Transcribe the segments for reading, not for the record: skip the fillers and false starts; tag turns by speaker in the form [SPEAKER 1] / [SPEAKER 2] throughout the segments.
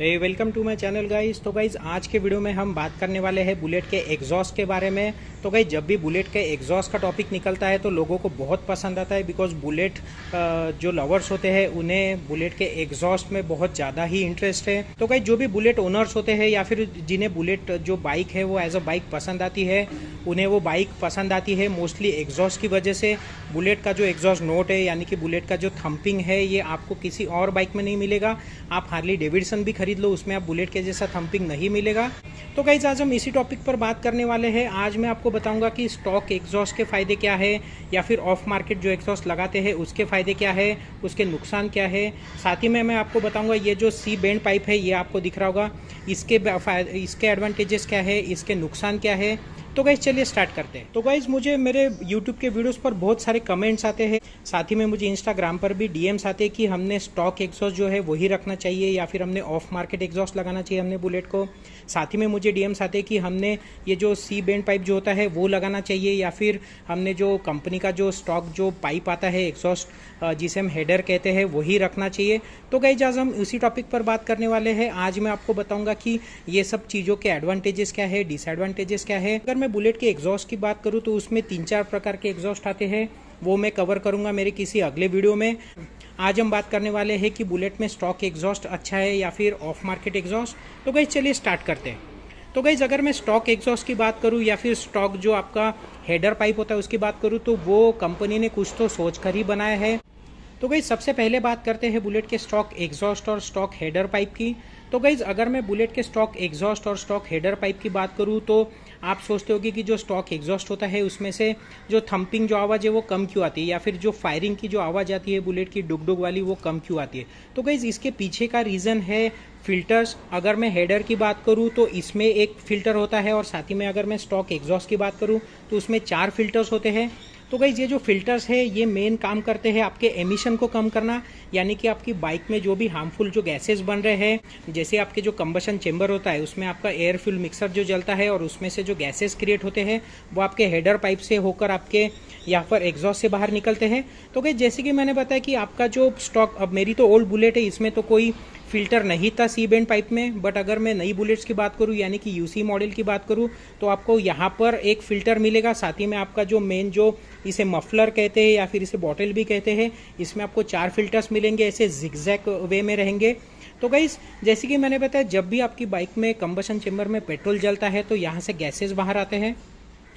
[SPEAKER 1] Welcome to my channel guys. तो guys आज के वीडियो में हम बात करने वाले हैं बुलेट के एग्जॉस्ट के बारे में। तो गाइस जब भी बुलेट के एग्जॉस्ट का टॉपिक निकलता है तो लोगों को बहुत पसंद आता है, बिकॉज बुलेट जो लवर्स होते हैं उन्हें बुलेट के एग्जॉस्ट में बहुत ज़्यादा ही इंटरेस्ट है। तो गाइस जो भी बुलेट ओनर्स होते हैं या फिर जिन्हें बुलेट जो बाइक है वो एज अ बाइक पसंद आती है, उन्हें वो बाइक पसंद आती है मोस्टली एग्जॉस्ट की वजह से। बुलेट का जो एग्जॉस्ट नोट है यानी कि बुलेट का जो थम्पिंग है ये आपको किसी और बाइक में नहीं मिलेगा। आप हार्ली डेविडसन भी खरीद लो, उसमें आप बुलेट के जैसा थम्पिंग नहीं मिलेगा। तो गाइस आज हम इसी टॉपिक पर बात करने वाले हैं। आज मैं आपको बताऊंगा कि स्टॉक एग्जॉस्ट के फ़ायदे क्या है या फिर ऑफ मार्केट जो एग्जॉस्ट लगाते हैं उसके फ़ायदे क्या है, उसके नुकसान क्या है। साथ ही में मैं आपको बताऊंगा ये जो सी बैंड पाइप है ये आपको दिख रहा होगा, इसके एडवांटेजेस क्या है, इसके नुकसान क्या है। तो गाइस चलिए स्टार्ट करते हैं। तो गाइस मुझे मेरे YouTube के वीडियोस पर बहुत सारे कमेंट्स आते हैं, साथ ही में मुझे Instagram पर भी DMs आते हैं कि हमने स्टॉक एग्जॉस्ट जो है वही रखना चाहिए या फिर हमने ऑफ मार्केट एग्जॉस्ट लगाना चाहिए हमने बुलेट को। साथ ही में मुझे DMs आते हैं कि हमने ये जो सी बैंड पाइप जो होता है वो लगाना चाहिए या फिर हमने जो कंपनी का जो स्टॉक जो पाइप आता है एग्जॉस्ट जिसे हम हेडर कहते हैं वही रखना चाहिए। तो गाइस आज हम उसी टॉपिक पर बात करने वाले हैं। आज मैं आपको बताऊंगा कि ये सब चीज़ों के एडवांटेजेस क्या है, डिसएडवांटेजेस क्या है। अगर मैं बुलेट के एग्जॉस्ट की बात करूं तो उसमें 3-4 प्रकार के एग्जॉस्ट आते हैं, वो मैं कवर करूंगा मेरे किसी अगले वीडियो में। आज हम बात करने वाले हैं कि बुलेट में स्टॉक एग्जॉस्ट अच्छा है या फिर ऑफ मार्केट एग्जॉस्ट। तो गाइस चलिए स्टार्ट करते हैं। तो गाइस अगर मैं स्टॉक एग्जॉस्ट की बात करूं या फिर स्टॉक जो आपका हेडर पाइप होता है उसकी बात करूं तो वो कंपनी ने कुछ तो सोच कर ही बनाया है। तो गाइस सबसे पहले बात करते हैं बुलेट के स्टॉक एग्जॉस्ट और स्टॉक हेडर पाइप की। तो गाइस अगर मैं बुलेट के स्टॉक एग्जॉस्ट और स्टॉक हेडर पाइप की बात करूं तो आप सोचते होगे कि जो स्टॉक एग्जॉस्ट होता है उसमें से जो थम्पिंग जो आवाज़ है वो कम क्यों आती है या फिर जो फायरिंग की जो आवाज़ आती है बुलेट की डुग डुग वाली वो कम क्यों आती है। तो गाइस इसके पीछे का रीज़न है फिल्टर्स। अगर मैं हेडर की बात करूं तो इसमें एक फ़िल्टर होता है और साथ ही में अगर मैं स्टॉक एग्जॉस्ट की बात करूं तो उसमें 4 फिल्टर्स होते हैं। तो गाइस ये जो फिल्टर्स है ये मेन काम करते हैं आपके एमिशन को कम करना, यानी कि आपकी बाइक में जो भी हार्मफुल जो गैसेस बन रहे हैं, जैसे आपके जो कंबशन चेंबर होता है उसमें आपका एयर फ्यूल मिक्सर जो जलता है और उसमें से जो गैसेस क्रिएट होते हैं वो आपके हेडर पाइप से होकर आपके यहाँ पर एग्जॉस्ट से बाहर निकलते हैं। तो गाइस जैसे कि मैंने बताया कि आपका जो स्टॉक, अब मेरी तो ओल्ड बुलेट है इसमें तो कोई फिल्टर नहीं था सी बैंड पाइप में, बट अगर मैं नई बुलेट्स की बात करूं यानी कि यूसी मॉडल की बात करूं तो आपको यहाँ पर एक फ़िल्टर मिलेगा। साथ ही में आपका जो मेन जो इसे मफलर कहते हैं या फिर इसे बॉटल भी कहते हैं, इसमें आपको 4 फिल्टर्स मिलेंगे, ऐसे जिगजैग वे में रहेंगे। तो गाइस जैसे कि मैंने बताया जब भी आपकी बाइक में कंबशन चेंबर में पेट्रोल जलता है तो यहाँ से गैसेस बाहर आते हैं।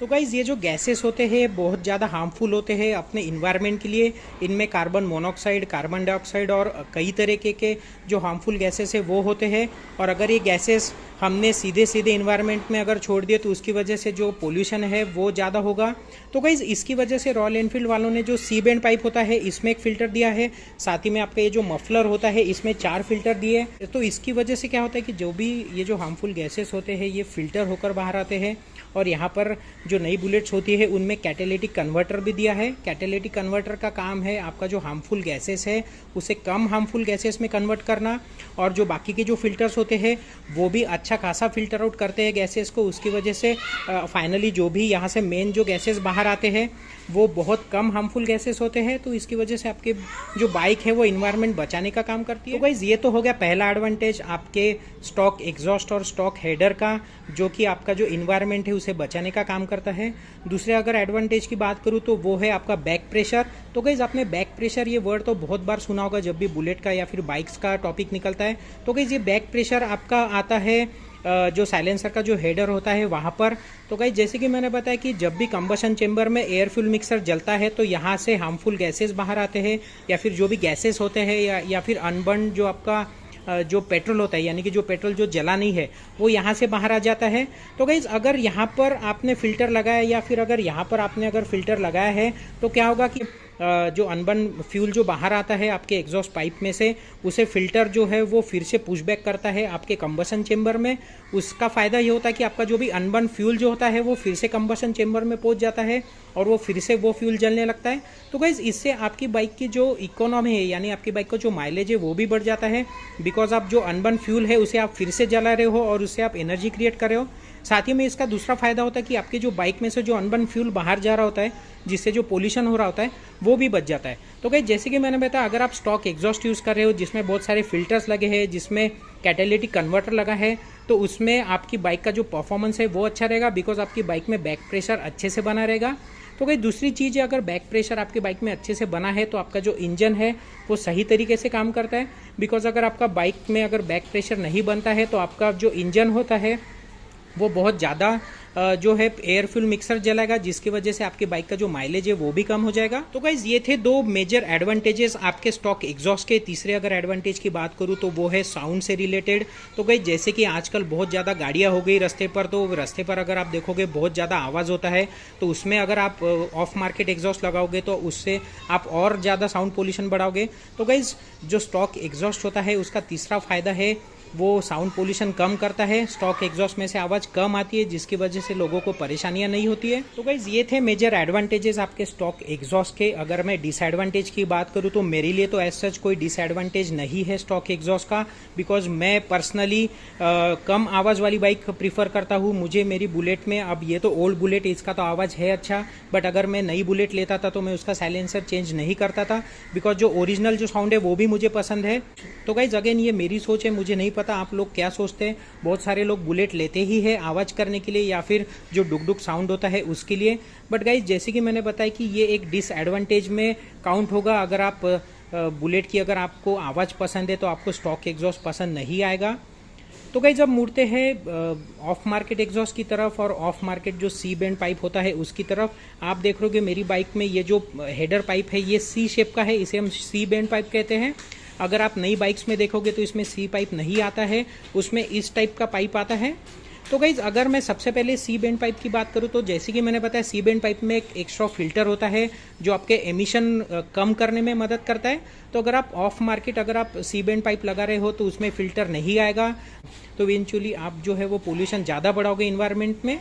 [SPEAKER 1] तो गाइस ये जो गैसेस होते हैं बहुत ज़्यादा हार्मफुल होते हैं अपने इन्वायरमेंट के लिए। इनमें कार्बन मोनोऑक्साइड, कार्बन डाइऑक्साइड और कई तरीके के जो हार्मफुल गैसेस है वो होते हैं। और अगर ये गैसेस हमने सीधे सीधे इन्वायरमेंट में अगर छोड़ दिए तो उसकी वजह से जो पोल्यूशन है वो ज़्यादा होगा। तो गाइस इसकी वजह से रॉयल एनफील्ड वालों ने जो सी बैंड पाइप होता है इसमें एक फ़िल्टर दिया है, साथ ही में आपका ये जो मफलर होता है इसमें 4 फिल्टर दिए। तो इसकी वजह से क्या होता है कि जो भी ये जो हार्मफुल गैसेस होते हैं ये फ़िल्टर होकर बाहर आते हैं। और यहाँ पर जो नई बुलेट्स होती है उनमें कैटालिटिक कन्वर्टर भी दिया है। कैटालिटिक कन्वर्टर का काम है आपका जो हार्मफुल गैसेस है उसे कम हार्मफुल गैसेस में कन्वर्ट करना, और जो बाकी के जो फिल्टर्स होते हैं वो भी अच्छा खासा फिल्टर आउट करते हैं गैसेस को। उसकी वजह से फाइनली जो भी यहाँ से मेन जो गैसेस बाहर आते हैं वो बहुत कम हार्मफुल गैसेस होते हैं। तो इसकी वजह से आपके जो बाइक है वो इन्वायरमेंट बचाने का काम करती है। तो गाइस ये तो हो गया पहला एडवांटेज आपके स्टॉक एग्जॉस्ट और स्टॉक हेडर का, जो कि आपका जो इन्वायरमेंट है उसे बचाने का काम करता है। दूसरे अगर एडवांटेज की बात करूँ तो वो है आपका बैक प्रेशर। तो गाइस आपने बैक प्रेशर ये वर्ड तो बहुत बार सुना होगा जब भी बुलेट का या फिर बाइक्स का टॉपिक निकलता है। तो गाइस ये बैक प्रेशर आपका आता है जो साइलेंसर का जो हेडर होता है वहाँ पर। तो गाइस जैसे कि मैंने बताया कि जब भी कंबशन चेंबर में एयर फ्यूल मिक्सर जलता है तो यहाँ से हार्मफुल गैसेस बाहर आते हैं, या फिर जो भी गैसेस होते हैं या फिर अनबर्न जो आपका जो पेट्रोल होता है यानी कि जो पेट्रोल जो जला नहीं है वो यहाँ से बाहर आ जाता है। तो गाइस अगर यहाँ पर आपने फ़िल्टर लगाया या फिर अगर यहाँ पर आपने अगर फ़िल्टर लगाया है तो क्या होगा कि जो अनबर्न फ्यूल जो बाहर आता है आपके एग्जॉस्ट पाइप में से उसे फ़िल्टर जो है वो फिर से पुशबैक करता है आपके कंबशन चेंबर में। उसका फ़ायदा ये होता है कि आपका जो भी अनबर्न फ्यूल जो होता है वो फिर से कंबशन चेंबर में पहुंच जाता है और वो फिर से वो फ्यूल जलने लगता है। तो गाइस इससे आपकी बाइक की जो इकोनॉमी है यानी आपकी बाइक का जो माइलेज है वो भी बढ़ जाता है, बिकॉज आप जो अनबर्न फ्यूल है उसे आप फिर से जला रहे हो और उससे आप एनर्जी क्रिएट कर रहे हो। साथ ही में इसका दूसरा फायदा होता है कि आपकी जो बाइक में से जो अनबर्न फ्यूल बाहर जा रहा होता है जिससे जो पोल्यूशन हो रहा होता है वो भी बच जाता है। तो गाइस जैसे कि मैंने बताया, अगर आप स्टॉक एग्जॉस्ट यूज़ कर रहे हो जिसमें बहुत सारे फिल्टर्स लगे हैं, जिसमें कैटालिटिक कन्वर्टर लगा है, तो उसमें आपकी बाइक का जो परफॉर्मेंस है वो अच्छा रहेगा, बिकॉज आपकी बाइक में बैक प्रेशर अच्छे से बना रहेगा। तो गाइस दूसरी चीज़ है, अगर बैक प्रेशर आपकी बाइक में अच्छे से बना है तो आपका जो इंजन है वो सही तरीके से काम करता है। बिकॉज अगर आपका बाइक में अगर बैक प्रेशर नहीं बनता है तो आपका जो इंजन होता है वो बहुत ज़्यादा जो है एयर फ्यूल मिक्सर जलाएगा, जिसकी वजह से आपकी बाइक का जो माइलेज है वो भी कम हो जाएगा। तो गाइज ये थे दो मेजर एडवांटेजेस आपके स्टॉक एग्जॉस्ट के। तीसरे अगर एडवांटेज की बात करूँ तो वो है साउंड से रिलेटेड। तो गाइज जैसे कि आजकल बहुत ज़्यादा गाड़ियाँ हो गई रास्ते पर, तो रास्ते पर अगर आप देखोगे बहुत ज़्यादा आवाज़ होता है, तो उसमें अगर आप ऑफ मार्केट एग्जॉस्ट लगाओगे तो उससे आप और ज़्यादा साउंड पोल्यूशन बढ़ाओगे। तो गाइज जो स्टॉक एग्जॉस्ट होता है उसका तीसरा फायदा है वो साउंड पोल्यूशन कम करता है। स्टॉक एग्जॉस्ट में से आवाज़ कम आती है, जिसकी वजह से लोगों को परेशानियां नहीं होती है। तो गाइज ये थे मेजर एडवांटेजेस आपके स्टॉक एग्जॉस्ट के। अगर मैं डिसएडवांटेज की बात करूं तो मेरे लिए तो एज सच कोई डिसएडवांटेज नहीं है स्टॉक एग्जॉस्ट का, बिकॉज मैं पर्सनली कम आवाज़ वाली बाइक प्रीफर करता हूँ। मुझे मेरी बुलेट में, अब ये तो ओल्ड बुलेट, इसका तो आवाज़ है अच्छा, बट अगर मैं नई बुलेट लेता था तो मैं उसका साइलेंसर चेंज नहीं करता था, बिकॉज जो ओरिजिनल जो साउंड है वो भी मुझे पसंद है। तो गाइज अगेन ये मेरी सोच है, मुझे नहीं पता आप लोग क्या सोचते हैं। बहुत सारे लोग बुलेट लेते ही है आवाज़ करने के लिए या फिर जो डुक डुक साउंड होता है उसके लिए, बट गाइज जैसे कि मैंने बताया कि ये एक डिसएडवांटेज में काउंट होगा। अगर आप बुलेट की अगर आपको आवाज़ पसंद है तो आपको स्टॉक एग्जॉस्ट पसंद नहीं आएगा। तो गाइज अब मुड़ते हैं ऑफ मार्केट एग्जॉस्ट की तरफ और ऑफ मार्केट जो सी बैंड पाइप होता है उसकी तरफ। आप देख रहे हो मेरी बाइक में ये जो हेडर पाइप है ये सी शेप का है, इसे हम सी बैंड पाइप कहते हैं। अगर आप नई बाइक्स में देखोगे तो इसमें सी पाइप नहीं आता है, उसमें इस टाइप का पाइप आता है। तो गाइज अगर मैं सबसे पहले सी बैंड पाइप की बात करूं तो जैसे कि मैंने बताया सी बैंड पाइप में एक एक्स्ट्रा फिल्टर होता है जो आपके एमिशन कम करने में मदद करता है। तो अगर आप ऑफ मार्केट अगर आप सी बैंड पाइप लगा रहे हो तो उसमें फिल्टर नहीं आएगा, तो इवेंचुअली आप जो है वो पोल्यूशन ज़्यादा बढ़ाओगे इन्वायरमेंट में।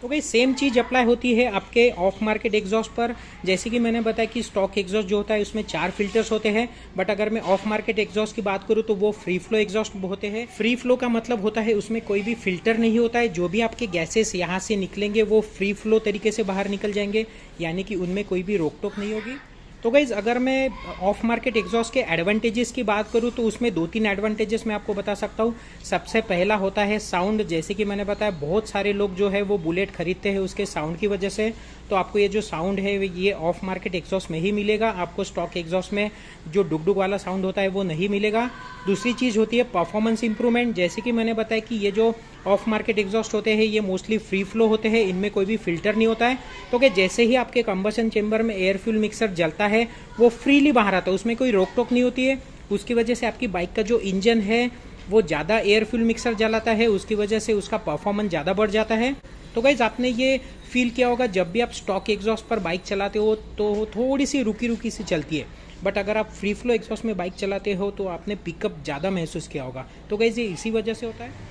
[SPEAKER 1] तो भाई सेम चीज़ अप्लाई होती है आपके ऑफ मार्केट एग्जॉस्ट पर। जैसे कि मैंने बताया कि स्टॉक एग्जॉस्ट जो होता है उसमें 4 फिल्टर्स होते हैं, बट अगर मैं ऑफ मार्केट एग्जॉस्ट की बात करूँ तो वो फ्री फ्लो एग्जॉस्ट होते हैं। फ्री फ्लो का मतलब होता है उसमें कोई भी फिल्टर नहीं होता है, जो भी आपके गैसेस यहाँ से निकलेंगे वो फ्री फ्लो तरीके से बाहर निकल जाएंगे, यानी कि उनमें कोई भी रोक टोक नहीं होगी। तो गाइज़ अगर मैं ऑफ मार्केट एग्जॉस्ट के एडवांटेजेस की बात करूँ तो उसमें 2-3 एडवांटेजेस मैं आपको बता सकता हूँ। सबसे पहला होता है साउंड। जैसे कि मैंने बताया बहुत सारे लोग जो है वो बुलेट खरीदते हैं उसके साउंड की वजह से, तो आपको ये जो साउंड है ये ऑफ मार्केट एग्जॉस्ट में ही मिलेगा, आपको स्टॉक एग्जॉस्ट में जो डुक डुक वाला साउंड होता है वो नहीं मिलेगा। दूसरी चीज़ होती है परफॉर्मेंस इंप्रूवमेंट। जैसे कि मैंने बताया कि ये जो ऑफ मार्केट एग्जॉस्ट होते हैं ये मोस्टली फ्री फ्लो होते हैं, इनमें कोई भी फिल्टर नहीं होता है। तो कि जैसे ही आपके कंबशन चेंबर में एयर फ्यूल मिक्सर जलता है वो फ्रीली बाहर आता है, उसमें कोई रोक टोक नहीं होती है। उसकी वजह से आपकी बाइक का जो इंजन है वो ज़्यादा एयर फ्यूल मिक्सर जलाता है, उसकी वजह से उसका परफॉर्मेंस ज़्यादा बढ़ जाता है। तो गाइज आपने ये फील किया होगा जब भी आप स्टॉक एग्जॉस्ट पर बाइक चलाते हो तो थोड़ी सी रुकी रुकी सी चलती है, बट अगर आप फ्री फ्लो एग्जॉस्ट में बाइक चलाते हो तो आपने पिकअप ज़्यादा महसूस किया होगा। तो गाइज ये इसी वजह से होता है।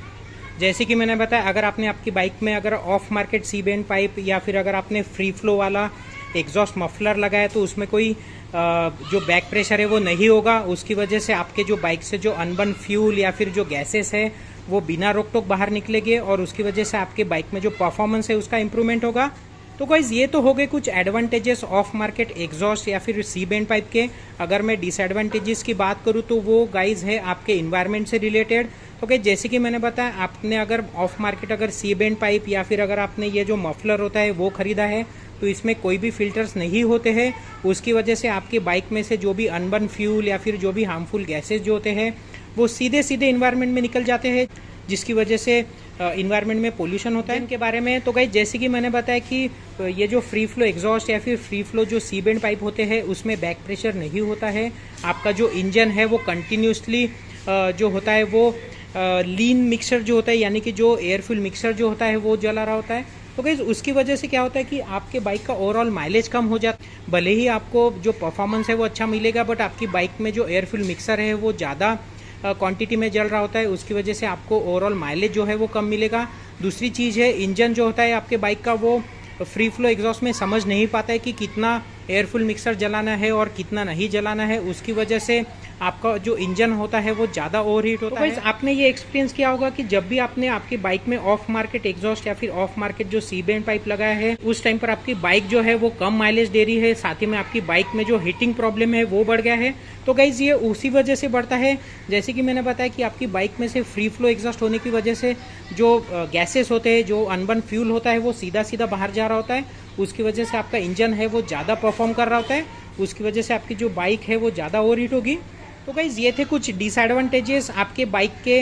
[SPEAKER 1] जैसे कि मैंने बताया अगर आपने आपकी बाइक में अगर aftermarket C bend pipe या फिर अगर आपने फ्री फ्लो वाला एग्जॉस्ट मफलर लगाया तो उसमें कोई जो बैक प्रेशर है वो नहीं होगा। उसकी वजह से आपके जो बाइक से जो अनबर्न फ्यूल या फिर जो गैसेस है वो बिना रोक टोक बाहर निकलेंगे और उसकी वजह से आपके बाइक में जो परफॉर्मेंस है उसका इंप्रूवमेंट होगा। तो गाइज ये तो हो गए कुछ एडवांटेजेस ऑफ मार्केट एग्जॉस्ट या फिर सी बैंड पाइप के। अगर मैं डिसएडवांटेजेस की बात करूँ तो वो गाइज है आपके इन्वायरमेंट से रिलेटेड। तो गाइज जैसे कि मैंने बताया आपने अगर ऑफ मार्केट अगर सी बैंड पाइप या फिर अगर आपने ये जो मफलर होता है वो खरीदा है तो इसमें कोई भी फिल्टर्स नहीं होते हैं, उसकी वजह से आपकी बाइक में से जो भी अनबर्न फ्यूल या फिर जो भी हार्मफुल गैसेज जो होते हैं वो सीधे सीधे इन्वायरमेंट में निकल जाते हैं, जिसकी वजह से इन्वायरमेंट में पोल्यूशन होता है। इनके बारे में तो गाइस जैसे कि मैंने बताया कि ये जो फ्री फ्लो एग्जॉस्ट या फिर फ्री फ्लो जो सी बैंड पाइप होते हैं उसमें बैक प्रेशर नहीं होता है। आपका जो इंजन है वो कंटिन्यूसली जो होता है वो लीन मिक्सर जो होता है, यानी कि जो एयर फ्यूल मिक्सर जो होता है वो जला रहा होता है। तो गाइस उसकी वजह से क्या होता है कि आपके बाइक का ओवरऑल माइलेज कम हो जाता है। भले ही आपको जो परफॉर्मेंस है वो अच्छा मिलेगा, बट आपकी बाइक में जो एयर फ्यूल मिक्सर है वो ज़्यादा क्वांटिटी में जल रहा होता है, उसकी वजह से आपको ओवरऑल माइलेज जो है वो कम मिलेगा। दूसरी चीज़ है इंजन जो होता है आपके बाइक का वो फ्री फ्लो एग्जॉस्ट में समझ नहीं पाता है कि कितना एयरफुल मिक्सर जलाना है और कितना नहीं जलाना है, उसकी वजह से आपका जो इंजन होता है वो ज़्यादा ओवरहीट होता है। आपने ये एक्सपीरियंस किया होगा कि जब भी आपने आपकी बाइक में ऑफ मार्केट एग्जॉस्ट या फिर ऑफ मार्केट जो सी बैंड पाइप लगाया है, उस टाइम पर आपकी बाइक जो है वो कम माइलेज दे रही है, साथ ही में आपकी बाइक में जो हीटिंग प्रॉब्लम है वो बढ़ गया है। तो गाइज ये उसी वजह से बढ़ता है, जैसे कि मैंने बताया कि आपकी बाइक में से फ्री फ्लो एग्जॉस्ट होने की वजह से जो गैसेस होते हैं, जो अनबर्न फ्यूल होता है वो सीधा सीधा बाहर जा रहा होता है, उसकी वजह से आपका इंजन है वो ज़्यादा परफॉर्म कर रहा होता है, उसकी वजह से आपकी जो बाइक है वो ज़्यादा ओवरहीट होगी। तो गाइज ये थे कुछ डिसएडवांटेजेस आपके बाइक के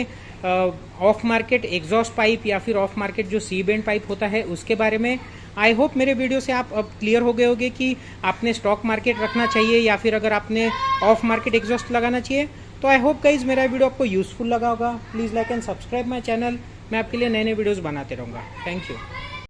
[SPEAKER 1] ऑफ मार्केट एग्जॉस्ट पाइप या फिर ऑफ मार्केट जो सी बैंड पाइप होता है उसके बारे में। आई होप मेरे वीडियो से आप अब क्लियर हो गए होंगे कि आपने स्टॉक मार्केट रखना चाहिए या फिर अगर आपने ऑफ मार्केट एग्जॉस्ट लगाना चाहिए। तो आई होप गाइज मेरा वीडियो आपको यूजफुल लगा होगा। Please like and subscribe my channel, मैं आपके लिए नए नए वीडियोज़ बनाते रहूँगा। Thank you.